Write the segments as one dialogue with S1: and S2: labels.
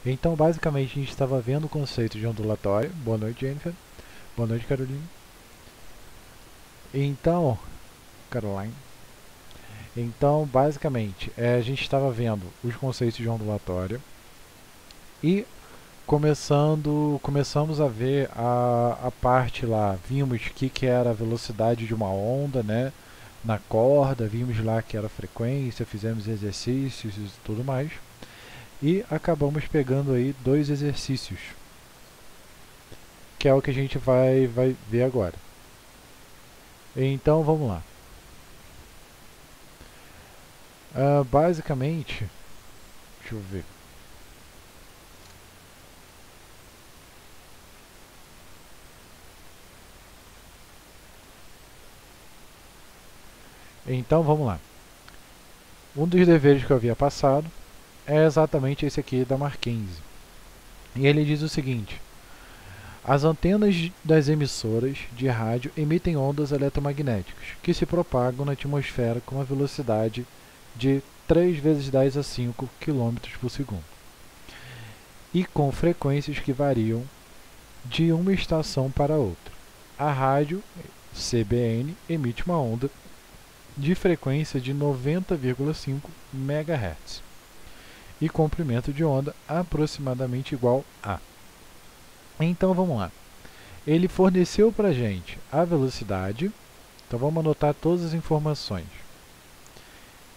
S1: Então, basicamente, a gente estava vendo o conceito de ondulatório. Boa noite, Jennifer. Boa noite, Caroline. Então, Caroline. Então, basicamente, a gente estava vendo os conceitos de ondulatório e começamos a ver a parte lá. Vimos que era a velocidade de uma onda, né? Na corda, vimos lá que era a frequência, fizemos exercícios e tudo mais. E acabamos pegando aí dois exercícios, que é o que a gente vai ver agora. Então vamos lá. Basicamente, deixa eu ver. Então vamos lá. Um dos deveres que eu havia passado é exatamente esse aqui da Mackenzie. E ele diz o seguinte: as antenas das emissoras de rádio emitem ondas eletromagnéticas que se propagam na atmosfera com uma velocidade de 3 vezes 10 a 5 km por segundo e com frequências que variam de uma estação para outra. A rádio CBN emite uma onda de frequência de 90,5 MHz e comprimento de onda aproximadamente igual a. Então vamos lá. Ele forneceu para a gente a velocidade. Então vamos anotar todas as informações.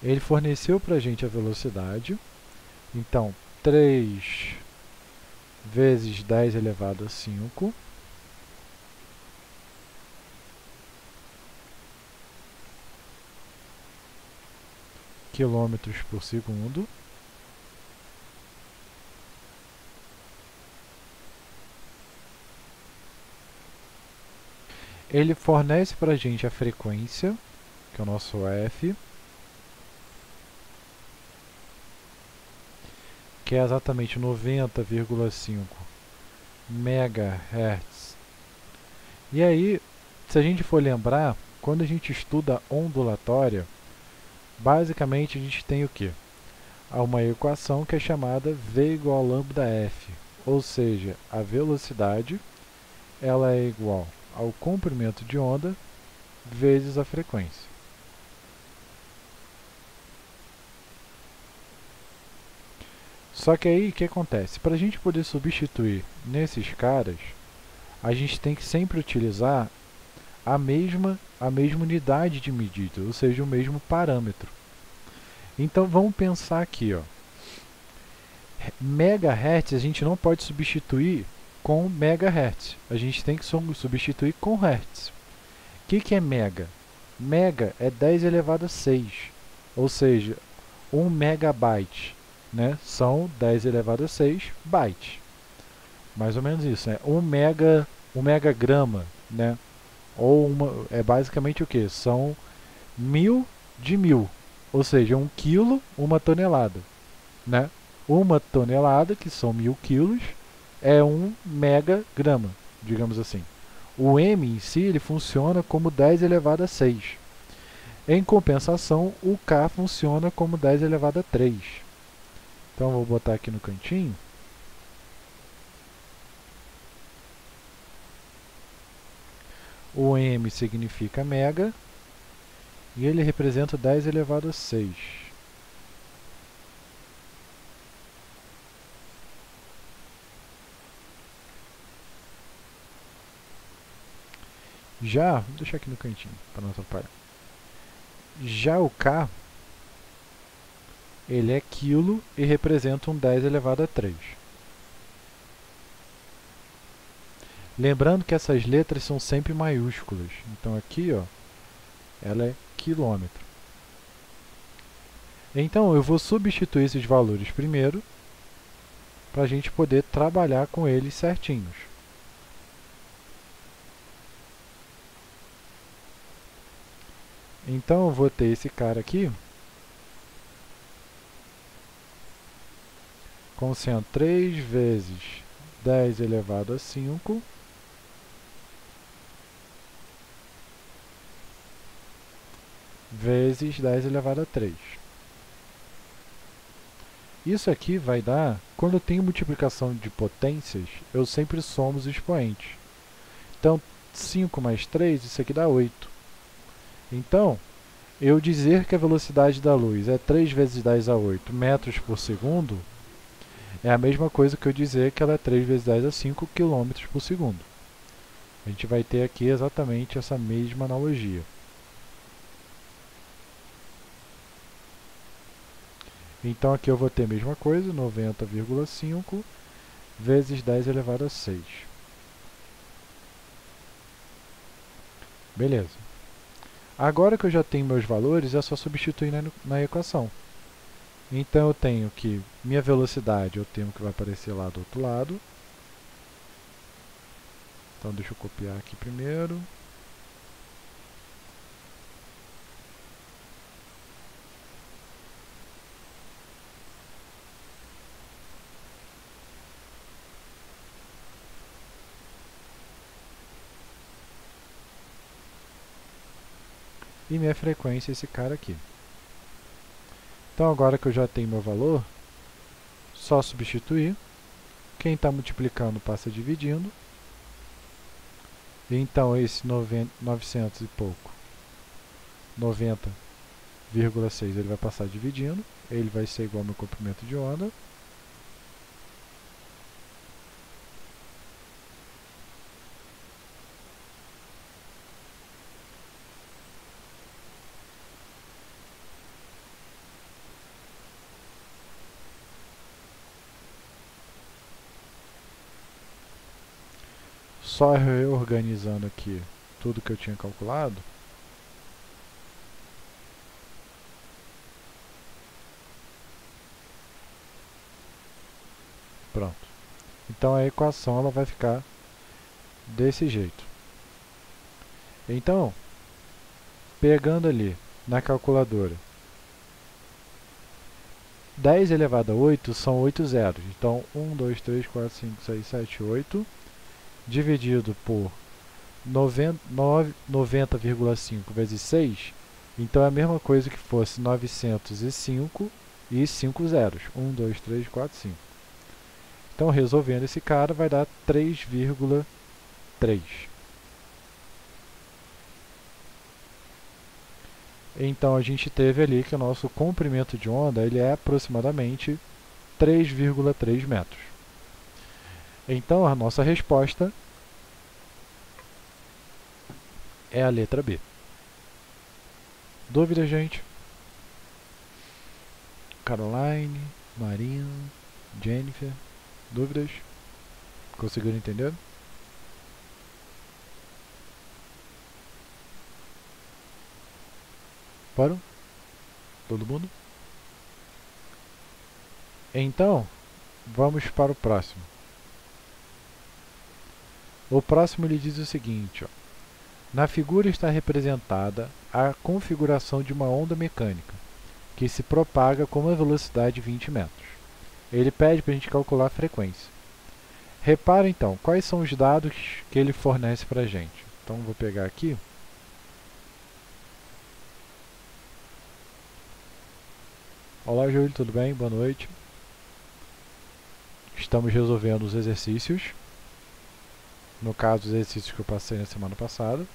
S1: Ele forneceu para a gente a velocidade. Então 3 vezes 10 elevado a 5 quilômetros por segundo. Ele fornece para a gente a frequência, que é o nosso F, que é exatamente 90,5 MHz. E aí, se a gente for lembrar, quando a gente estuda ondulatória, basicamente a gente tem o quê? Há uma equação que é chamada V igual a lambda F, ou seja, a velocidade ela é igual ao comprimento de onda vezes a frequência. Só que aí o que acontece? Para a gente poder substituir nesses caras, a gente tem que sempre utilizar a mesma unidade de medida, ou seja, o mesmo parâmetro. Então vamos pensar aqui, ó. Megahertz a gente não pode substituir com megahertz. A gente tem que substituir com hertz. O que é mega? Mega é 10 elevado a 6, ou seja, 1 megabyte, né? São 10 elevado a 6 bytes. Mais ou menos isso, né? 1 megagrama, né? É basicamente o que? São 1000 de 1000, ou seja, 1 quilo, 1 tonelada, né? 1 tonelada, que são 1000 quilos, é 1 megagrama, digamos assim. O m em si ele funciona como 10 elevado a 6. Em compensação, o k funciona como 10 elevado a 3. Então vou botar aqui no cantinho. O m significa mega e ele representa 10 elevado a 6. Vou deixar aqui no cantinho para não atrapalhar. Já o K, ele é quilo e representa um 10 elevado a 3. Lembrando que essas letras são sempre maiúsculas. Então aqui, ó, ela é quilômetro. Então eu vou substituir esses valores primeiro, para a gente poder trabalhar com eles certinhos. Então eu vou ter esse cara aqui como sendo 3 vezes 10 elevado a 5 vezes 10 elevado a 3. Isso aqui vai dar quando eu tenho multiplicação de potências, eu sempre somo os expoentes. Então, 5 mais 3, isso aqui dá 8. Então, eu dizer que a velocidade da luz é 3 vezes 10 a 8 metros por segundo, é a mesma coisa que eu dizer que ela é 3 vezes 10 a 5 quilômetros por segundo. A gente vai ter aqui exatamente essa mesma analogia. Então aqui eu vou ter a mesma coisa, 90,5 vezes 10 elevado a 6. Beleza. Agora que eu já tenho meus valores, é só substituir na equação. Então eu tenho que minha velocidade, eu tenho que vai aparecer lá do outro lado. Então deixa eu copiar aqui primeiro. E minha frequência é esse cara aqui. Então agora que eu já tenho meu valor, só substituir. Quem está multiplicando passa dividindo. Então esse 900 e pouco, 90,6, ele vai passar dividindo. Ele vai ser igual ao meu comprimento de onda. Só reorganizando aqui tudo que eu tinha calculado. Pronto. Então a equação ela vai ficar desse jeito. Então, pegando ali na calculadora, 10 elevado a 8 são 8 zeros. Então, 1, 2, 3, 4, 5, 6, 7, 8, dividido por 90,5 vezes 6, então é a mesma coisa que fosse 905 e 5 zeros. 1, 2, 3, 4, 5. Então, resolvendo esse cara, vai dar 3,3. Então, a gente teve ali que o nosso comprimento de onda ele é aproximadamente 3,3 metros. Então, a nossa resposta é a letra B. Dúvida, gente? Caroline, Marina, Jennifer, dúvidas? Conseguiram entender? Foram? Todo mundo? Então, vamos para o próximo. O próximo lhe diz o seguinte, ó. Na figura está representada a configuração de uma onda mecânica, que se propaga com uma velocidade de 20 metros. Ele pede para a gente calcular a frequência. Repara então, quais são os dados que ele fornece para a gente. Então, vou pegar aqui. Olá, Júlio, tudo bem? Boa noite. Estamos resolvendo os exercícios. No caso, os exercícios que eu passei na semana passada.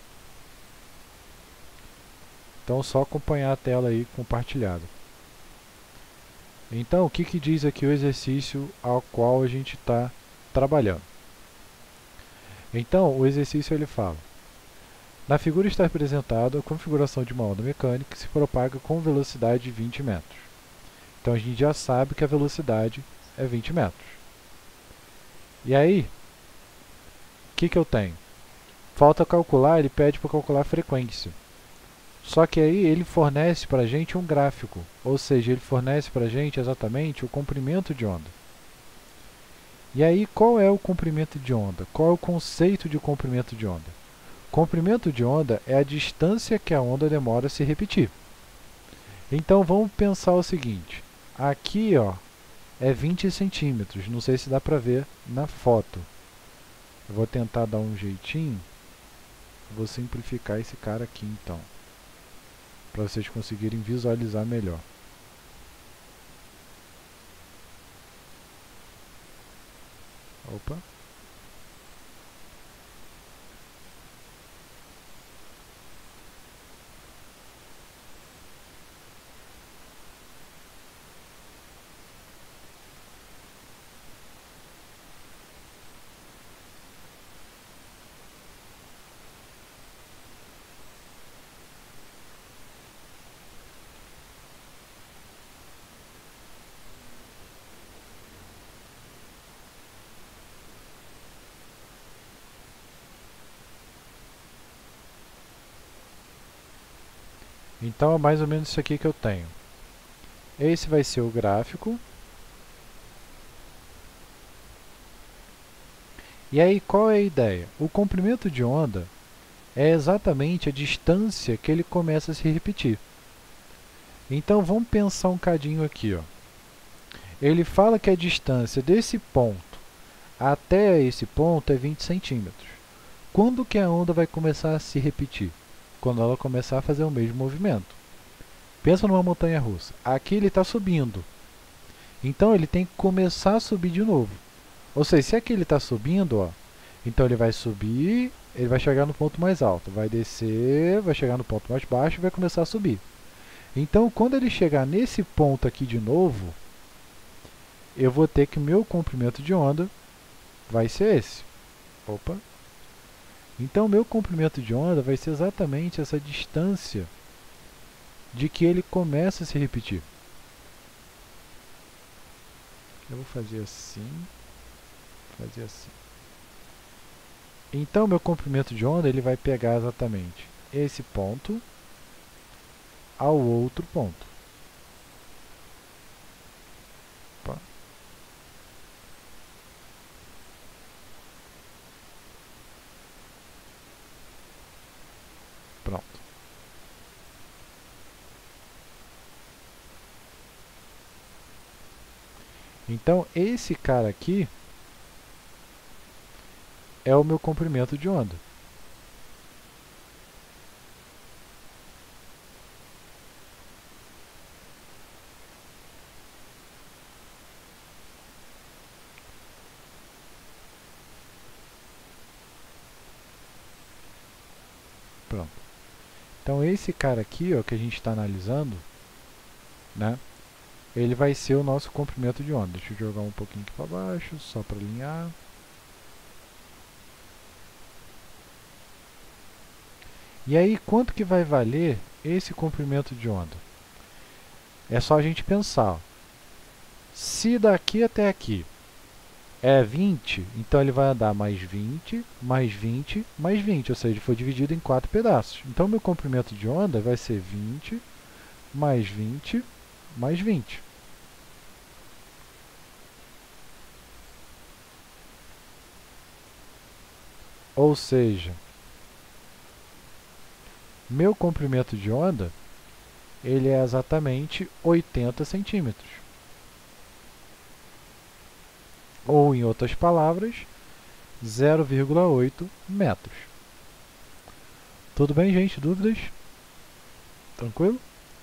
S1: Então, só acompanhar a tela aí compartilhada. Então, o que diz aqui o exercício ao qual a gente está trabalhando? Então, o exercício ele fala: na figura está representada a configuração de uma onda mecânica que se propaga com velocidade de 20 metros. Então, a gente já sabe que a velocidade é 20 metros. E aí, o que eu tenho? Falta calcular, ele pede para calcular a frequência. Só que aí ele fornece para a gente um gráfico, ou seja, ele fornece para a gente exatamente o comprimento de onda. E aí, qual é o comprimento de onda? Qual é o conceito de comprimento de onda? Comprimento de onda é a distância que a onda demora a se repetir. Então, vamos pensar o seguinte. Aqui, ó, é 20 centímetros. Não sei se dá para ver na foto. Eu vou tentar dar um jeitinho. Vou simplificar esse cara aqui, então, para vocês conseguirem visualizar melhor. Opa. Então é mais ou menos isso aqui que eu tenho. Esse vai ser o gráfico. E aí, qual é a ideia? O comprimento de onda é exatamente a distância que ele começa a se repetir. Então, vamos pensar um cadinho aqui. Ó. Ele fala que a distância desse ponto até esse ponto é 20 centímetros. Quando que a onda vai começar a se repetir? Quando ela começar a fazer o mesmo movimento. Pensa numa montanha-russa. Aqui ele está subindo. Então, ele tem que começar a subir de novo. Ou seja, se aqui ele está subindo, ó, então ele vai subir, ele vai chegar no ponto mais alto, vai descer, vai chegar no ponto mais baixo e vai começar a subir. Então, quando ele chegar nesse ponto aqui de novo, eu vou ter que meu comprimento de onda vai ser esse. Opa! Então, meu comprimento de onda vai ser exatamente essa distância de que ele começa a se repetir. Eu vou fazer assim. Fazer assim. Então, meu comprimento de onda ele vai pegar exatamente esse ponto ao outro ponto. Opa. Pronto. Então, esse cara aqui é o meu comprimento de onda. Pronto. Então, esse cara aqui, ó, que a gente está analisando, né, ele vai ser o nosso comprimento de onda. Deixa eu jogar um pouquinho aqui para baixo, só para alinhar. E aí, quanto que vai valer esse comprimento de onda? É só a gente pensar. Ó. Se daqui até aqui é 20, então ele vai andar mais 20, mais 20, mais 20, ou seja, ele foi dividido em 4 pedaços. Então, meu comprimento de onda vai ser 20, mais 20, mais 20. Ou seja, meu comprimento de onda ele é exatamente 80 centímetros. Ou, em outras palavras, 0,8 metros. Tudo bem, gente? Dúvidas? Tranquilo?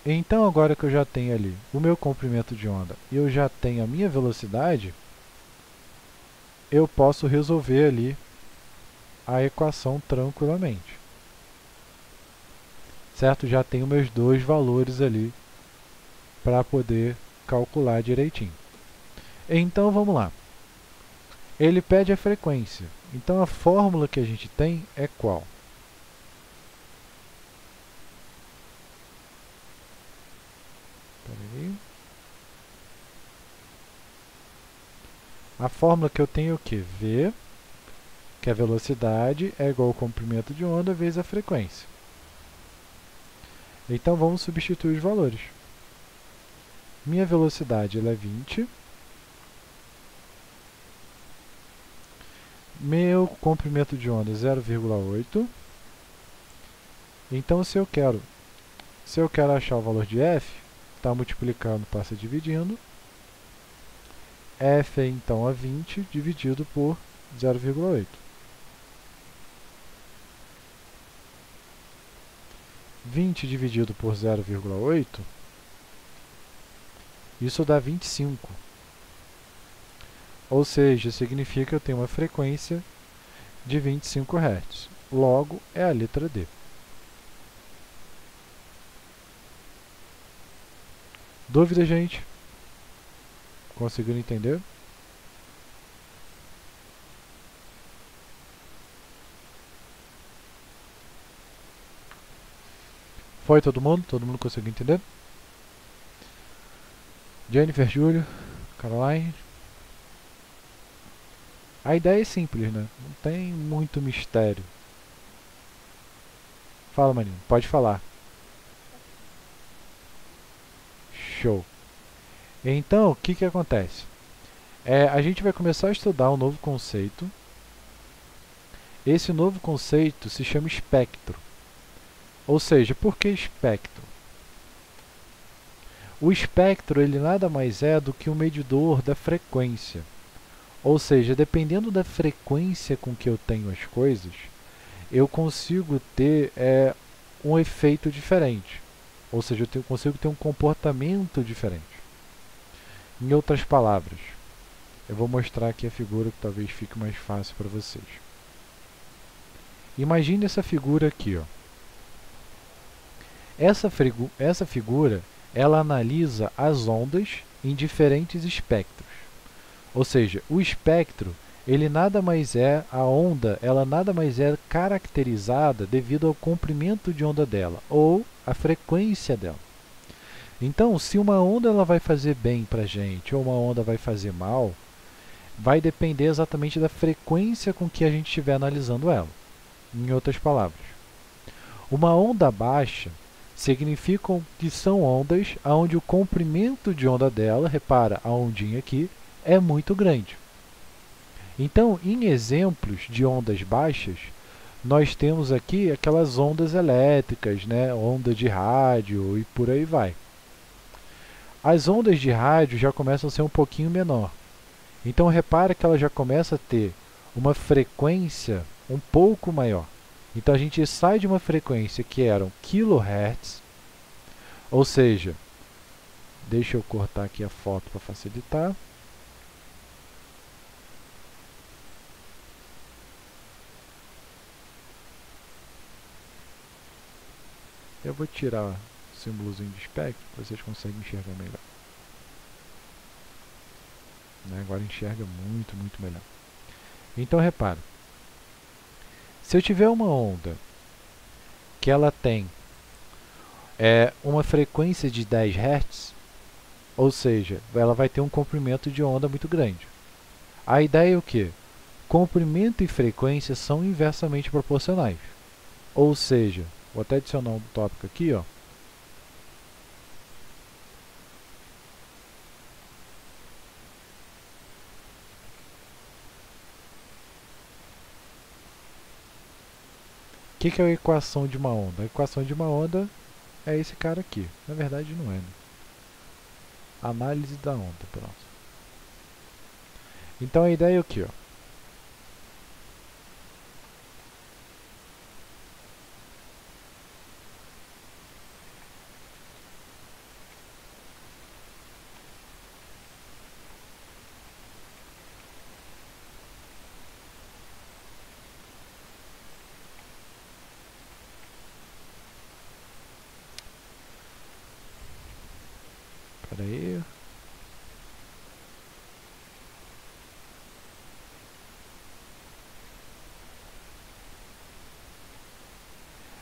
S1: Então, agora que eu já tenho ali o meu comprimento de onda e eu já tenho a minha velocidade, eu posso resolver ali a equação tranquilamente. Certo? Já tenho meus dois valores ali para poder calcular direitinho. Então, vamos lá. Ele pede a frequência. Então, a fórmula que a gente tem é qual? Peraí. A fórmula que eu tenho é o quê? V, que é a velocidade, é igual ao comprimento de onda vezes a frequência. Então, vamos substituir os valores. Minha velocidade ela é 20. Meu comprimento de onda é 0,8. Então, se eu quero achar o valor de f, está multiplicando, passa dividindo. F é então a 20 dividido por 0,8. 20 dividido por 0,8, isso dá 25. Ou seja, significa que eu tenho uma frequência de 25 Hz. Logo, é a letra D. Dúvida, gente? Conseguiram entender? Foi todo mundo? Todo mundo conseguiu entender? Jennifer, Júlio, Caroline. A ideia é simples, né? Não tem muito mistério. Fala, maninho. Pode falar. Show. Então, o que acontece? A gente vai começar a estudar um novo conceito. Esse novo conceito se chama espectro. Ou seja, por que espectro? O espectro ele nada mais é do que um medidor da frequência. Ou seja, dependendo da frequência com que eu tenho as coisas, eu consigo ter um efeito diferente. Ou seja, eu consigo ter um comportamento diferente. Em outras palavras, eu vou mostrar aqui a figura que talvez fique mais fácil para vocês. Imagine essa figura aqui. Ó. Essa figura ela analisa as ondas em diferentes espectros. Ou seja, o espectro, ele nada mais é, a onda, ela nada mais é caracterizada devido ao comprimento de onda dela, ou a frequência dela. Então, se uma onda ela vai fazer bem para a gente, ou uma onda vai fazer mal, vai depender exatamente da frequência com que a gente estiver analisando ela. Em outras palavras, uma onda baixa significa que são ondas onde o comprimento de onda dela, repara a ondinha aqui, é muito grande. Então, em exemplos de ondas baixas, nós temos aqui aquelas ondas elétricas, né? Onda de rádio e por aí vai. As ondas de rádio já começam a ser um pouquinho menor. Então, repara que ela já começa a ter uma frequência um pouco maior. Então, a gente sai de uma frequência que eram kHz, ou seja, deixa eu cortar aqui a foto para facilitar. Eu vou tirar o símbolozinho de espectro, para vocês conseguem enxergar melhor. Agora enxerga muito, muito melhor. Então, repara. Se eu tiver uma onda que ela tem uma frequência de 10 Hz, ou seja, ela vai ter um comprimento de onda muito grande. A ideia é o quê? Comprimento e frequência são inversamente proporcionais. Ou seja, vou até adicionar um tópico aqui, ó. O que é a equação de uma onda? A equação de uma onda é esse cara aqui. Na verdade não é, né? Análise da onda, pronto. Então a ideia é o quê? Ó? Espera aí.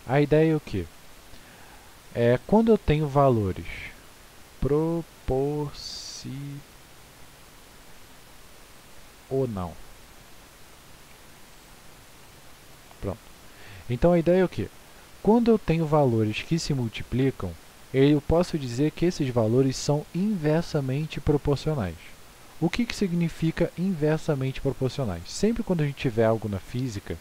S1: A ideia é o quê? Quando eu tenho valores proporcional. Pronto. Então a ideia é o quê? Quando eu tenho valores que se multiplicam, eu posso dizer que esses valores são inversamente proporcionais. O que significa inversamente proporcionais? Sempre quando a gente tiver algo na física,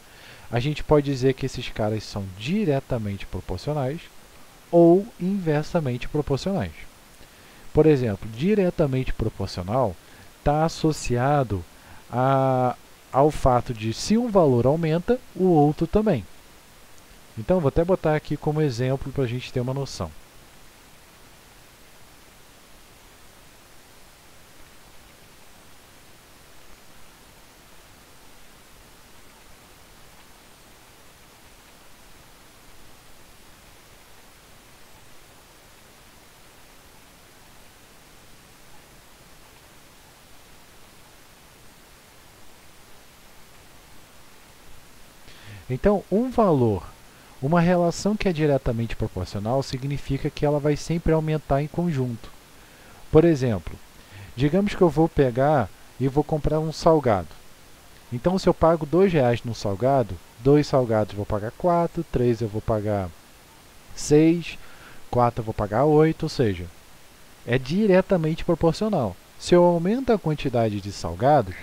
S1: a gente pode dizer que esses caras são diretamente proporcionais ou inversamente proporcionais. Por exemplo, diretamente proporcional está associado ao fato de se um valor aumenta, o outro também. Então, vou até botar aqui como exemplo para a gente ter uma noção. Então, uma relação que é diretamente proporcional significa que ela vai sempre aumentar em conjunto. Por exemplo, digamos que eu vou pegar e vou comprar um salgado. Então, se eu pago R$ 2 no salgado, 2 salgados eu vou pagar 4, 3 eu vou pagar 6, 4 eu vou pagar 8, ou seja, é diretamente proporcional. Se eu aumento a quantidade de salgados,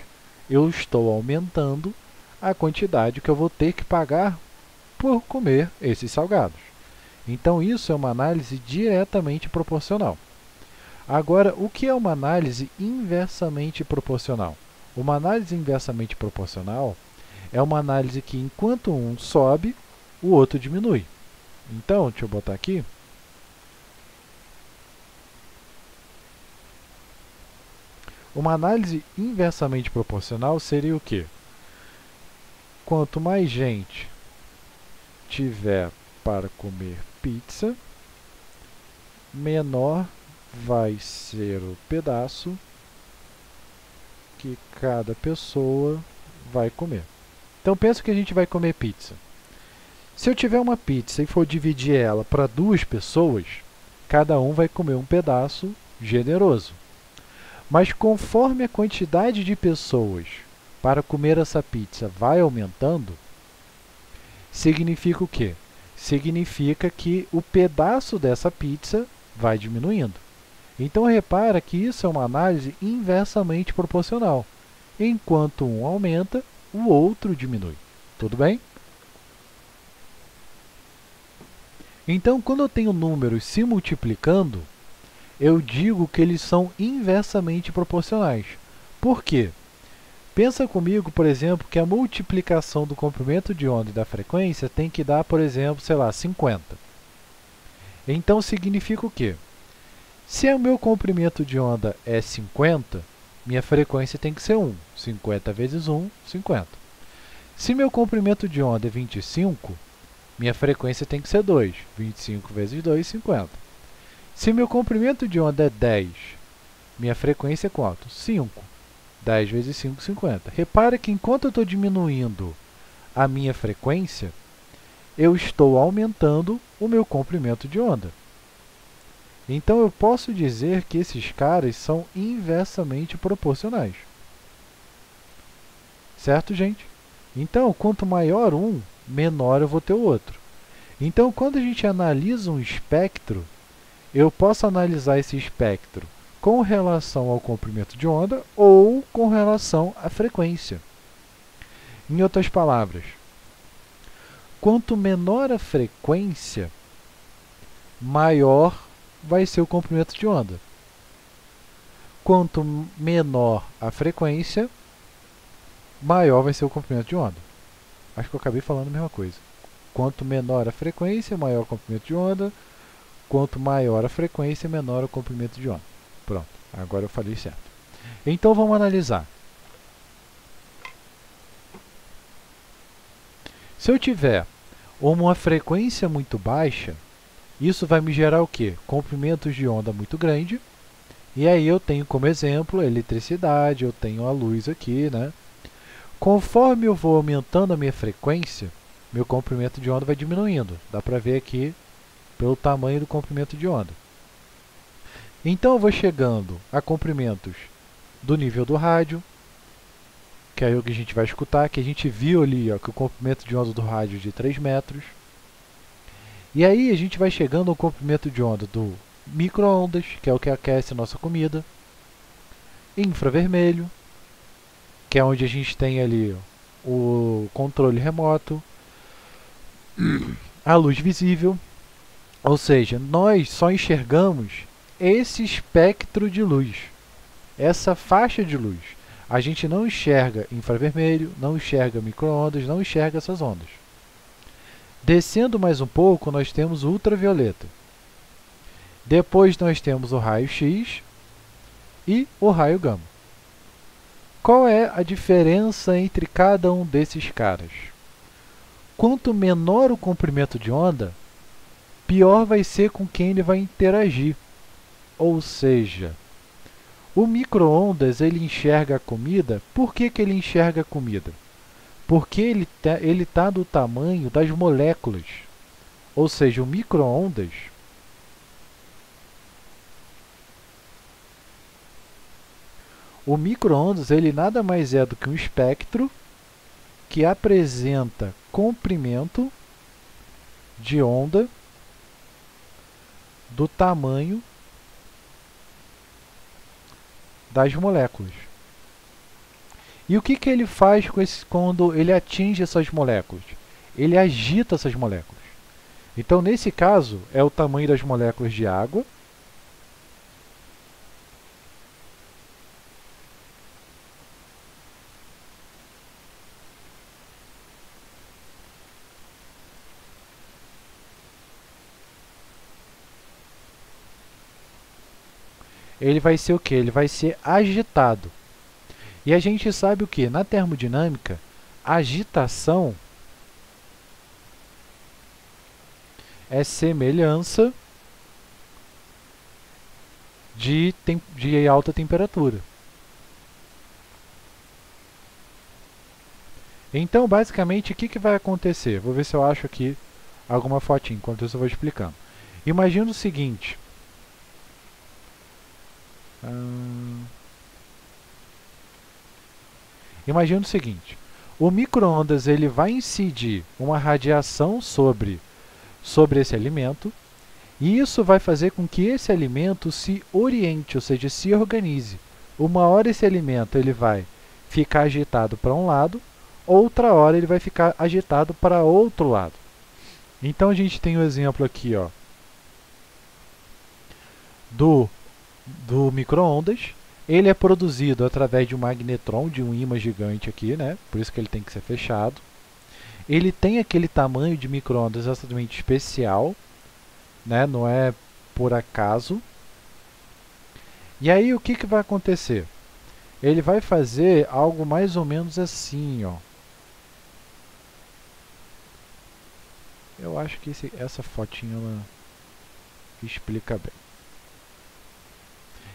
S1: eu estou aumentando a quantidade que eu vou ter que pagar por comer esses salgados. Então, isso é uma análise diretamente proporcional. Agora, o que é uma análise inversamente proporcional? Uma análise inversamente proporcional é uma análise que, enquanto um sobe, o outro diminui. Então, deixa eu botar aqui. Uma análise inversamente proporcional seria o quê? Quanto mais gente tiver para comer pizza, menor vai ser o pedaço que cada pessoa vai comer. Então, pensa que a gente vai comer pizza. Se eu tiver uma pizza e for dividir ela para 2 pessoas, cada um vai comer um pedaço generoso. Mas conforme a quantidade de pessoas para comer essa pizza vai aumentando, significa o quê? Significa que o pedaço dessa pizza vai diminuindo. Então, repara que isso é uma análise inversamente proporcional. Enquanto um aumenta, o outro diminui. Tudo bem? Então, quando eu tenho números se multiplicando, eu digo que eles são inversamente proporcionais. Por quê? Pensa comigo, por exemplo, que a multiplicação do comprimento de onda e da frequência tem que dar, por exemplo, sei lá, 50. Então, significa o quê? Se o meu comprimento de onda é 50, minha frequência tem que ser 1. 50 vezes 1, 50. Se meu comprimento de onda é 25, minha frequência tem que ser 2. 25 vezes 2, 50. Se meu comprimento de onda é 10, minha frequência é quanto? 5. 10 vezes 5, 50. Repara que enquanto eu estou diminuindo a minha frequência, eu estou aumentando o meu comprimento de onda. Então, eu posso dizer que esses caras são inversamente proporcionais. Certo, gente? Então, quanto maior um, menor eu vou ter o outro. Então, quando a gente analisa um espectro, eu posso analisar esse espectro com relação ao comprimento de onda ou com relação à frequência. Em outras palavras, quanto menor a frequência, maior vai ser o comprimento de onda. Quanto menor a frequência, maior vai ser o comprimento de onda. Acho que eu acabei falando a mesma coisa. Quanto menor a frequência, maior o comprimento de onda. Quanto maior a frequência, menor o comprimento de onda. Pronto, agora eu falei certo. Então, vamos analisar. Se eu tiver uma frequência muito baixa, isso vai me gerar o quê? Comprimentos de onda muito grande. E aí eu tenho como exemplo a eletricidade, eu tenho a luz aqui, né? Conforme eu vou aumentando a minha frequência, meu comprimento de onda vai diminuindo. Dá para ver aqui pelo tamanho do comprimento de onda. Então, eu vou chegando a comprimentos do nível do rádio, que é o que a gente vai escutar, que a gente viu ali, ó, que o comprimento de onda do rádio é de 3 metros. E aí, a gente vai chegando ao comprimento de onda do micro-ondas, que é o que aquece a nossa comida. Infravermelho, que é onde a gente tem ali o controle remoto. A luz visível, ou seja, nós só enxergamos esse espectro de luz, essa faixa de luz. A gente não enxerga infravermelho, não enxerga micro-ondas, não enxerga essas ondas. Descendo mais um pouco, nós temos o ultravioleta. Depois nós temos o raio X e o raio gama. Qual é a diferença entre cada um desses caras? Quanto menor o comprimento de onda, pior vai ser com quem ele vai interagir. Ou seja, o micro-ondas ele enxerga a comida. Por que ele enxerga a comida? Porque ele tá do tamanho das moléculas. Ou seja, o micro-ondas ele nada mais é do que um espectro que apresenta comprimento de onda do tamanho das moléculas. E o que ele faz quando ele atinge essas moléculas? Ele agita essas moléculas. Então, nesse caso, é o tamanho das moléculas de água. Ele vai ser o quê? Ele vai ser agitado. E a gente sabe o que? Na termodinâmica, agitação é semelhança de alta temperatura. Então, basicamente, o que vai acontecer? Vou ver se eu acho aqui alguma fotinha, enquanto isso eu vou explicando. Imagina o seguinte. Imagina o seguinte. O micro-ondas ele vai incidir uma radiação sobre esse alimento, e isso vai fazer com que esse alimento se oriente, ou seja, se organize. Uma hora esse alimento ele vai ficar agitado para um lado, outra hora ele vai ficar agitado para outro lado. Então a gente tem o exemplo aqui, ó, do micro-ondas. Ele é produzido através de um magnetron, de um ímã gigante aqui, né? Por isso que ele tem que ser fechado. Ele tem aquele tamanho de micro-ondas exatamente especial, né? Não é por acaso. E aí o que vai acontecer? Ele vai fazer algo mais ou menos assim, ó. Eu acho que essa fotinha ela explica bem.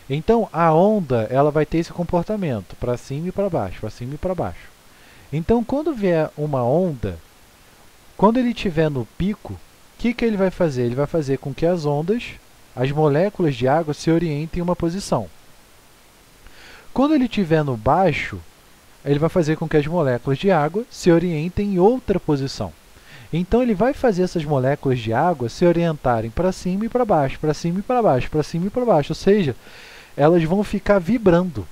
S1: Então a onda ela vai ter esse comportamento, para cima e para baixo, para cima e para baixo. Então quando vier uma onda, quando ele estiver no pico, o que ele vai fazer? Ele vai fazer com que as ondas, as moléculas de água se orientem em uma posição. Quando ele estiver no baixo, ele vai fazer com que as moléculas de água se orientem em outra posição. Então ele vai fazer essas moléculas de água se orientarem para cima e para baixo, para cima e para baixo, para cima e para baixo, ou seja, elas vão ficar vibrando.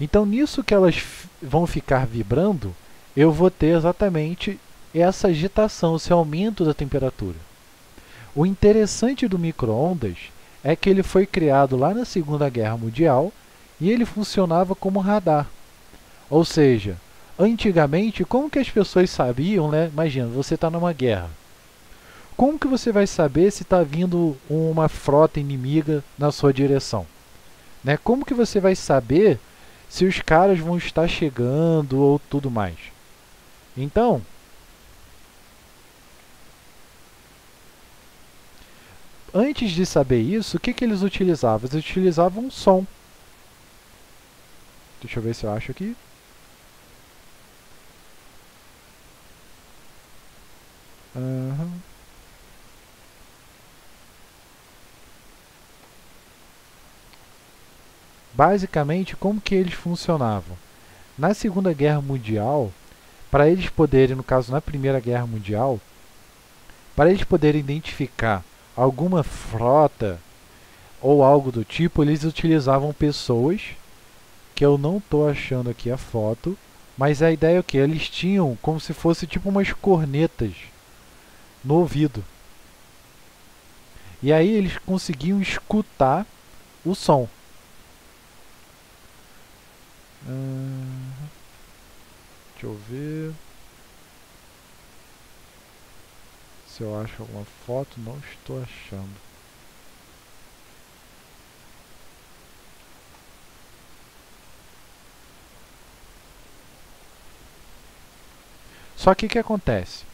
S1: Então nisso que elas vão ficar vibrando, eu vou ter exatamente essa agitação, esse aumento da temperatura. O interessante do micro-ondas é que ele foi criado lá na Segunda Guerra Mundial e ele funcionava como radar. Ou seja, antigamente, como que as pessoas sabiam, né? Imagina, você está numa guerra. Como que você vai saber se está vindo uma frota inimiga na sua direção? Né? Como que você vai saber se os caras vão estar chegando ou tudo mais? Então, antes de saber isso, o que eles utilizavam? Eles utilizavam um som. Deixa eu ver se eu acho aqui. Basicamente, como que eles funcionavam? Na Segunda Guerra Mundial, para eles poderem, no caso na Primeira Guerra Mundial, para eles poderem identificar alguma frota ou algo do tipo, eles utilizavam pessoas, que eu não estou achando aqui a foto, mas a ideia é o que? Eles tinham como se fosse tipo umas cornetas no ouvido. E aí eles conseguiam escutar o som. Deixa eu ver se eu acho alguma foto. Não estou achando. Só que o que acontece?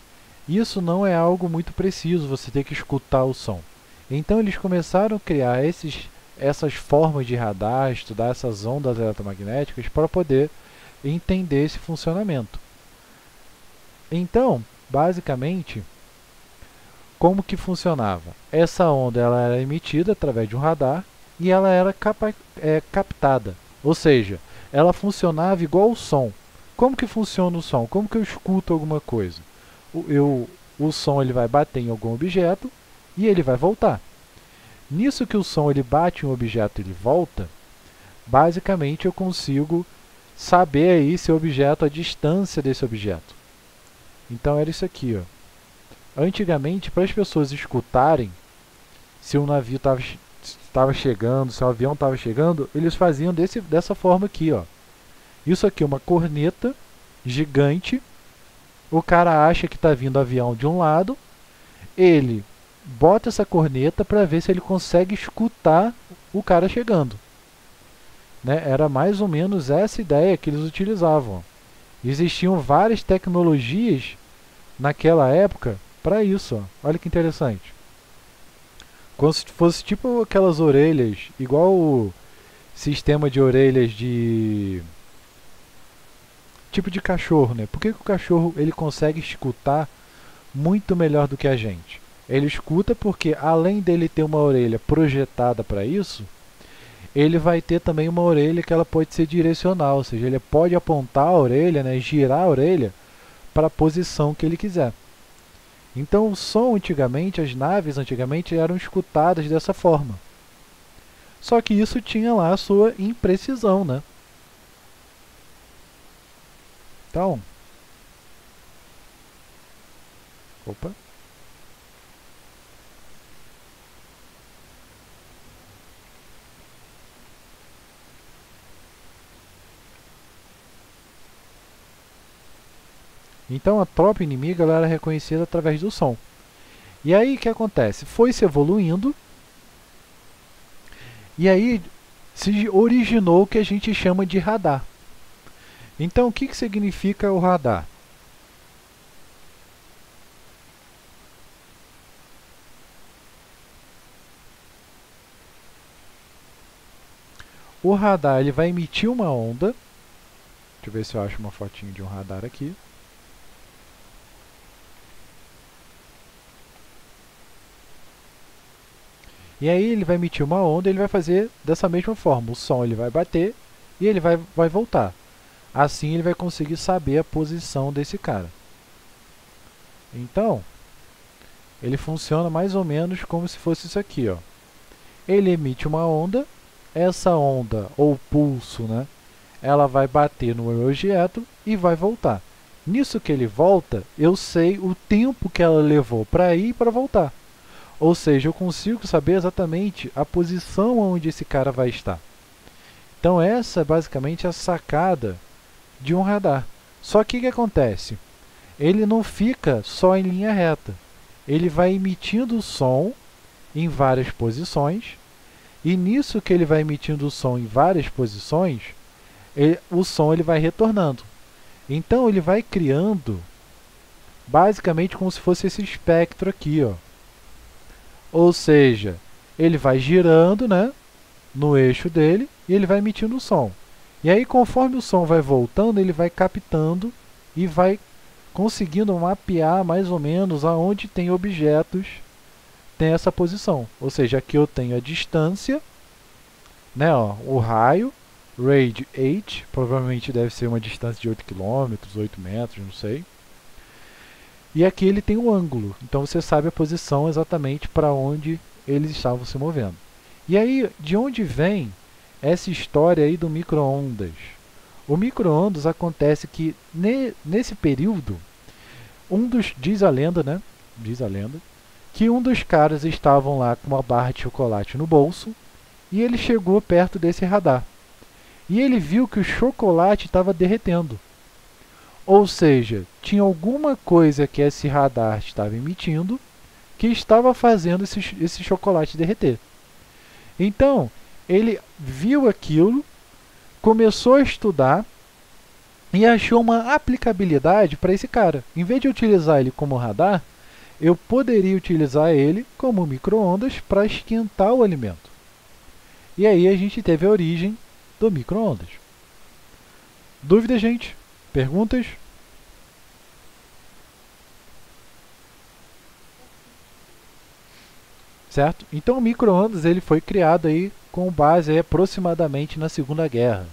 S1: Isso não é algo muito preciso, você tem que escutar o som. Então eles começaram a criar essas formas de radar, estudar essas ondas eletromagnéticas para poder entender esse funcionamento. Então, basicamente, como que funcionava? Essa onda ela era emitida através de um radar e ela era captada. Ou seja, ela funcionava igual o som. Como que funciona o som? Como que eu escuto alguma coisa? O som ele vai bater em algum objeto e ele vai voltar. Nisso que o som ele bate em um objeto e ele volta, basicamente eu consigo saber aí se o objeto, a distância desse objeto. Então era isso aqui, ó. Antigamente, para as pessoas escutarem se um navio estava chegando, se o avião estava chegando, eles faziam dessa forma aqui, ó. Isso aqui é uma corneta gigante. O cara acha que está vindo avião de um lado, ele bota essa corneta para ver se ele consegue escutar o cara chegando. Né? Era mais ou menos essa ideia que eles utilizavam. Existiam várias tecnologias naquela época para isso. Ó. Olha que interessante. Como se fosse tipo aquelas orelhas, igual o sistema de orelhas de tipo de cachorro, né? Por que o cachorro ele consegue escutar muito melhor do que a gente? Ele escuta porque além dele ter uma orelha projetada para isso, ele vai ter também uma orelha que ela pode ser direcional, ou seja, ele pode apontar a orelha, né, girar a orelha para a posição que ele quiser. Então o som antigamente, as naves antigamente eram escutadas dessa forma. Só que isso tinha lá a sua imprecisão, né? Então, opa. Então a tropa inimiga ela era reconhecida através do som. E aí o que acontece? Foi se evoluindo e aí se originou o que a gente chama de radar. Então o que significa o radar? O radar ele vai emitir uma onda. Deixa eu ver se eu acho uma fotinho de um radar aqui. E aí ele vai emitir uma onda e ele vai fazer dessa mesma forma. O som ele vai bater e ele vai voltar. Assim ele vai conseguir saber a posição desse cara. Então, ele funciona mais ou menos como se fosse isso aqui, ó. Ele emite uma onda, essa onda, ou pulso, né? Ela vai bater no objeto e vai voltar. Nisso que ele volta, eu sei o tempo que ela levou para ir e para voltar. Ou seja, eu consigo saber exatamente a posição onde esse cara vai estar. Então essa é basicamente a sacada de um radar. Só que o que acontece? Ele não fica só em linha reta. Ele vai emitindo o som em várias posições, e nisso que ele vai emitindo o som em várias posições, o som ele vai retornando. Então ele vai criando basicamente como se fosse esse espectro aqui, ó. Ou seja, ele vai girando, né, no eixo dele e ele vai emitindo o som. E aí conforme o som vai voltando, ele vai captando e vai conseguindo mapear mais ou menos aonde tem objetos, tem essa posição. Ou seja, aqui eu tenho a distância, né, ó, o raio, rad 8, provavelmente deve ser uma distância de 8 km, 8 metros, não sei. E aqui ele tem um ângulo, então você sabe a posição exatamente para onde eles estavam se movendo. E aí, de onde vem essa história aí do micro-ondas? O micro-ondas acontece que nesse período, diz a lenda, né? Diz a lenda, que um dos caras estavam lá com uma barra de chocolate no bolso e ele chegou perto desse radar. E ele viu que o chocolate estava derretendo. Ou seja, tinha alguma coisa que esse radar estava emitindo que estava fazendo esse chocolate derreter. Então, ele viu aquilo, começou a estudar e achou uma aplicabilidade para esse cara. Em vez de utilizar ele como radar, eu poderia utilizar ele como micro-ondas para esquentar o alimento. E aí a gente teve a origem do micro-ondas. Dúvida, gente? Perguntas? certo? Então o micro-ondas ele foi criado aí com base aí, aproximadamente na Segunda Guerra,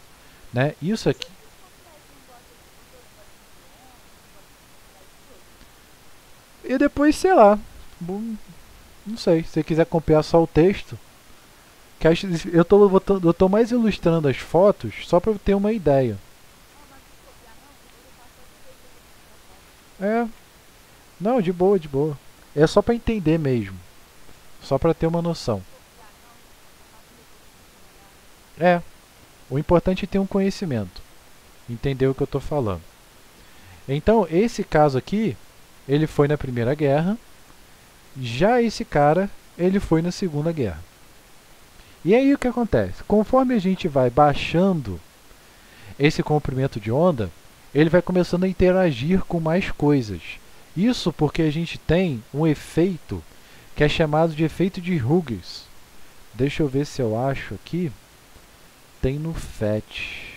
S1: né? Isso aqui. E depois, sei lá, não sei, se você quiser copiar só o texto, que eu tô mais ilustrando as fotos só para ter uma ideia. É, não, de boa, de boa. É só para entender mesmo, só para ter uma noção. É, o importante é ter um conhecimento, entender o que eu estou falando. Então, esse caso aqui, ele foi na Primeira Guerra, já esse cara, ele foi na Segunda Guerra. E aí o que acontece? Conforme a gente vai baixando esse comprimento de onda, ele vai começando a interagir com mais coisas. Isso porque a gente tem um efeito que é chamado de efeito de Hughes. Deixa eu ver se eu acho aqui. Tem no FET.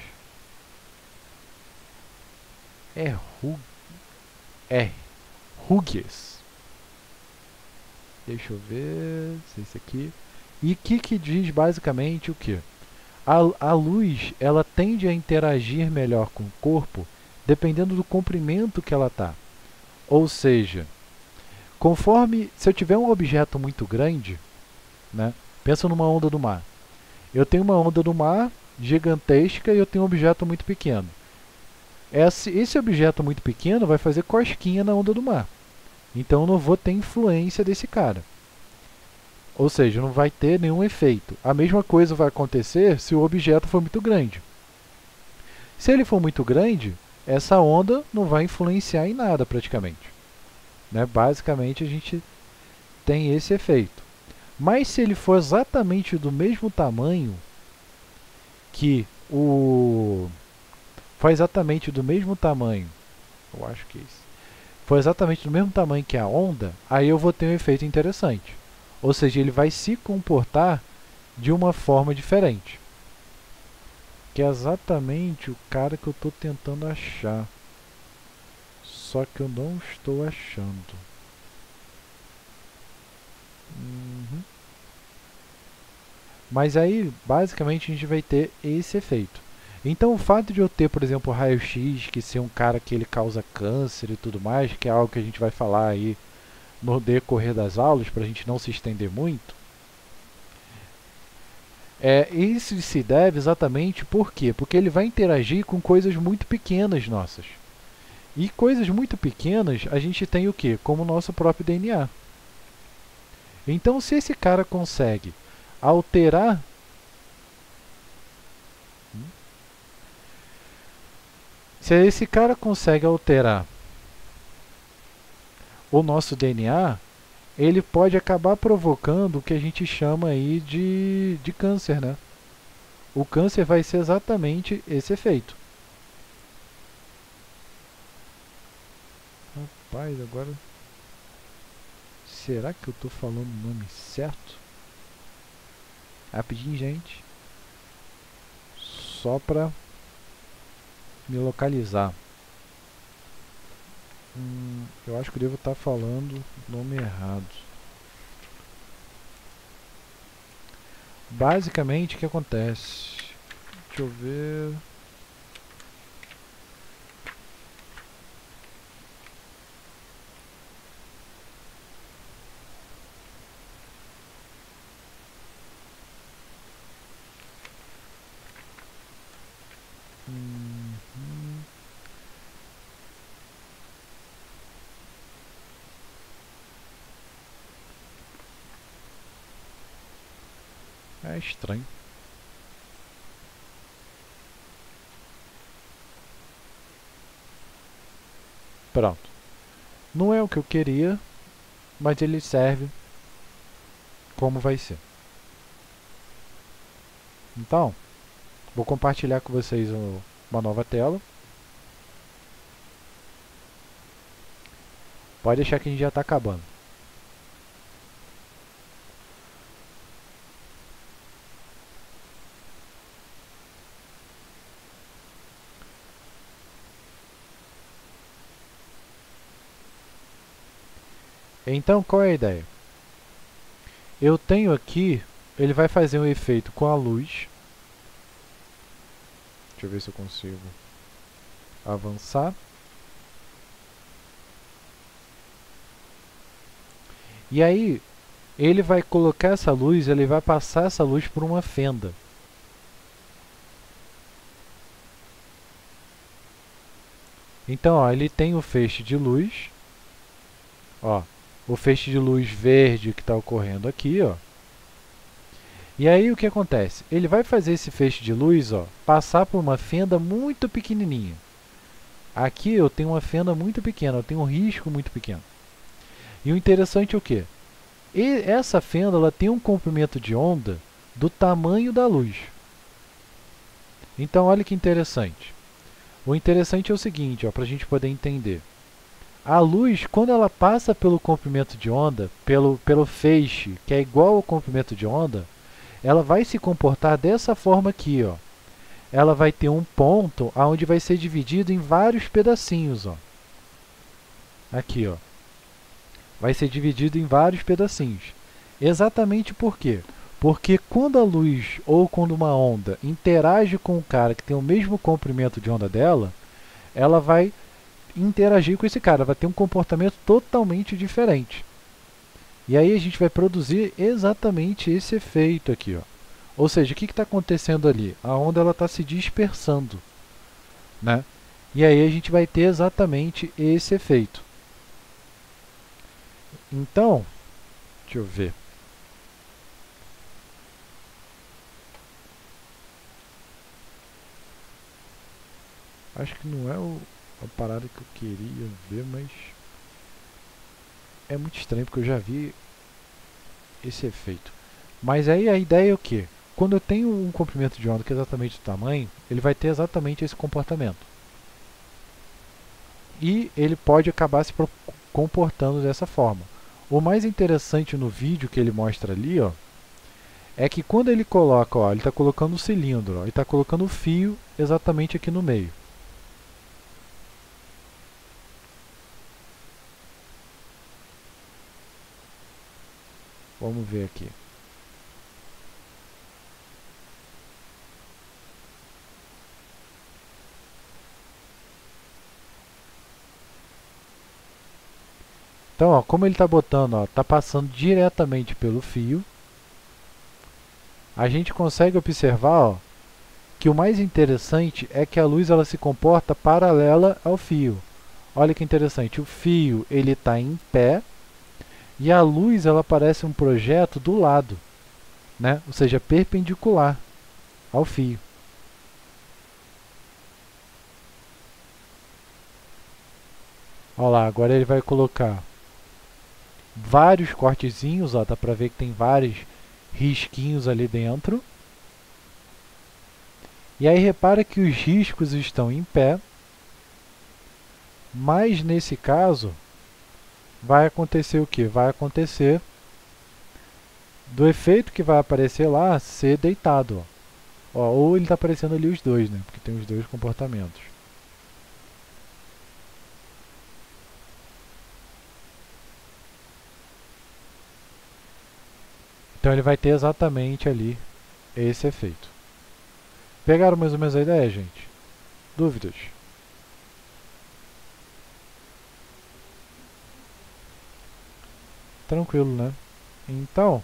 S1: É, é Hughes. Deixa eu ver se é esse aqui. E que diz basicamente o que? A luz ela tende a interagir melhor com o corpo dependendo do comprimento que ela está. Ou seja, conforme se eu tiver um objeto muito grande, né? Pensa numa onda do mar. Eu tenho uma onda do mar gigantesca e eu tenho um objeto muito pequeno. Esse objeto muito pequeno vai fazer cosquinha na onda do mar. Então eu não vou ter influência desse cara. Ou seja, não vai ter nenhum efeito. A mesma coisa vai acontecer se o objeto for muito grande. Se ele for muito grande, essa onda não vai influenciar em nada praticamente. Né? Basicamente a gente tem esse efeito. Mas se ele for exatamente do mesmo tamanho que o. Foi exatamente do mesmo tamanho. Eu acho que é isso. For exatamente do mesmo tamanho que a onda, aí eu vou ter um efeito interessante. Ou seja, ele vai se comportar de uma forma diferente. Que é exatamente o cara que eu estou tentando achar. Só que eu não estou achando. Uhum. Mas aí, basicamente, a gente vai ter esse efeito. Então, o fato de eu ter, por exemplo, o raio-x, que ser um cara que ele causa câncer e tudo mais, que é algo que a gente vai falar aí no decorrer das aulas, para a gente não se estender muito, isso se deve exatamente por quê? Porque ele vai interagir com coisas muito pequenas nossas. E coisas muito pequenas a gente tem o quê? Como o nosso próprio DNA. Então, se esse cara consegue alterar. Se esse cara consegue alterar o nosso DNA, ele pode acabar provocando o que a gente chama aí de câncer, né? O câncer vai ser exatamente esse efeito. Rapaz, agora. Será que eu estou falando o nome certo? Rapidinho, gente. Só para me localizar. Eu acho que eu devo estar falando o nome errado. Basicamente, o que acontece? Deixa eu ver. Uhum. É estranho. Pronto. Não é o que eu queria, mas ele serve como vai ser. Então, vou compartilhar com vocês uma nova tela. Pode deixar que a gente já está acabando. Então, qual é a ideia? eu tenho aqui, ele vai fazer um efeito com a luz. Deixa eu ver se eu consigo avançar. E aí, ele vai colocar essa luz, ele vai passar essa luz por uma fenda. Então, ó, ele tem o feixe de luz. Ó, o feixe de luz verde que está ocorrendo aqui, ó. E aí o que acontece? Ele vai fazer esse feixe de luz, ó, passar por uma fenda muito pequenininha. Aqui eu tenho uma fenda muito pequena, eu tenho um risco muito pequeno. E o interessante é o quê? Essa fenda ela tem um comprimento de onda do tamanho da luz. Então olha que interessante. O interessante é o seguinte, para a gente poder entender. A luz, quando ela passa pelo comprimento de onda, pelo feixe, que é igual ao comprimento de onda, ela vai se comportar dessa forma aqui, ó. Ela vai ter um ponto onde vai ser dividido em vários pedacinhos, ó. Aqui, ó. Vai ser dividido em vários pedacinhos. Exatamente por quê? Porque quando a luz ou quando uma onda interage com um cara que tem o mesmo comprimento de onda dela, ela vai interagir com esse cara, vai ter um comportamento totalmente diferente. E aí a gente vai produzir exatamente esse efeito aqui, ó. Ou seja, o que está acontecendo ali? A onda está se dispersando, né? E aí a gente vai ter exatamente esse efeito. Então, deixa eu ver. Acho que não é a parada que eu queria ver, mas é muito estranho porque eu já vi esse efeito. Mas aí a ideia é o quê? Quando eu tenho um comprimento de onda que é exatamente do tamanho, ele vai ter exatamente esse comportamento. E ele pode acabar se comportando dessa forma. O mais interessante no vídeo que ele mostra ali, ó, é que quando ele coloca, ó, ele está colocando o cilindro, ó, ele está colocando o fio exatamente aqui no meio. Vamos ver aqui. Então, ó, como ele está botando, ó, está passando diretamente pelo fio, a gente consegue observar, ó, que o mais interessante é que a luz ela se comporta paralela ao fio. Olha que interessante, o fio ele está em pé e a luz ela parece um projeto do lado, né? Ou seja, perpendicular ao fio. Olha lá, agora ele vai colocar vários cortezinhos, ó, dá para ver que tem vários risquinhos ali dentro. E aí repara que os riscos estão em pé, mas nesse caso vai acontecer o que? Vai acontecer do efeito que vai aparecer lá ser deitado. Ó, ou ele está aparecendo ali os dois, né? Porque tem os dois comportamentos. Então ele vai ter exatamente ali esse efeito. Pegaram mais ou menos a ideia, gente? Dúvidas? Tranquilo, né? Então,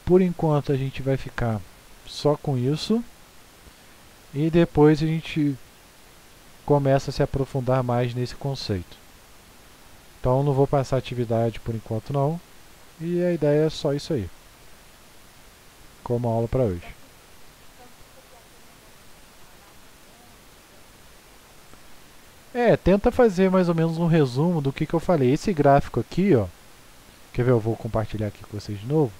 S1: por enquanto a gente vai ficar só com isso. E depois a gente começa a se aprofundar mais nesse conceito. Então não vou passar atividade por enquanto não. E a ideia é só isso aí, como aula para hoje. Tenta fazer mais ou menos um resumo do que eu falei. Esse gráfico aqui, ó, quer ver? Eu vou compartilhar aqui com vocês de novo.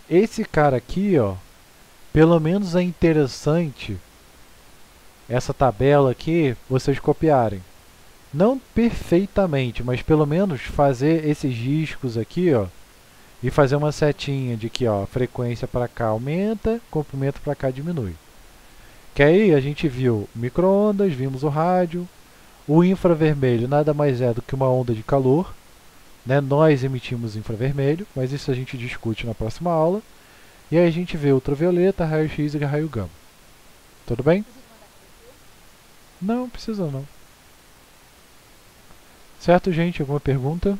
S1: Esse cara aqui, ó, pelo menos é interessante essa tabela aqui vocês copiarem. Não perfeitamente, mas pelo menos fazer esses riscos aqui, ó, e fazer uma setinha de que, ó, frequência para cá aumenta, comprimento para cá diminui. Que aí a gente viu micro-ondas, vimos o rádio. O infravermelho nada mais é do que uma onda de calor, né? Nós emitimos infravermelho, mas isso a gente discute na próxima aula. E aí a gente vê ultravioleta, raio-x e raio gama. Tudo bem? Não, precisa não. Certo, gente? Alguma pergunta?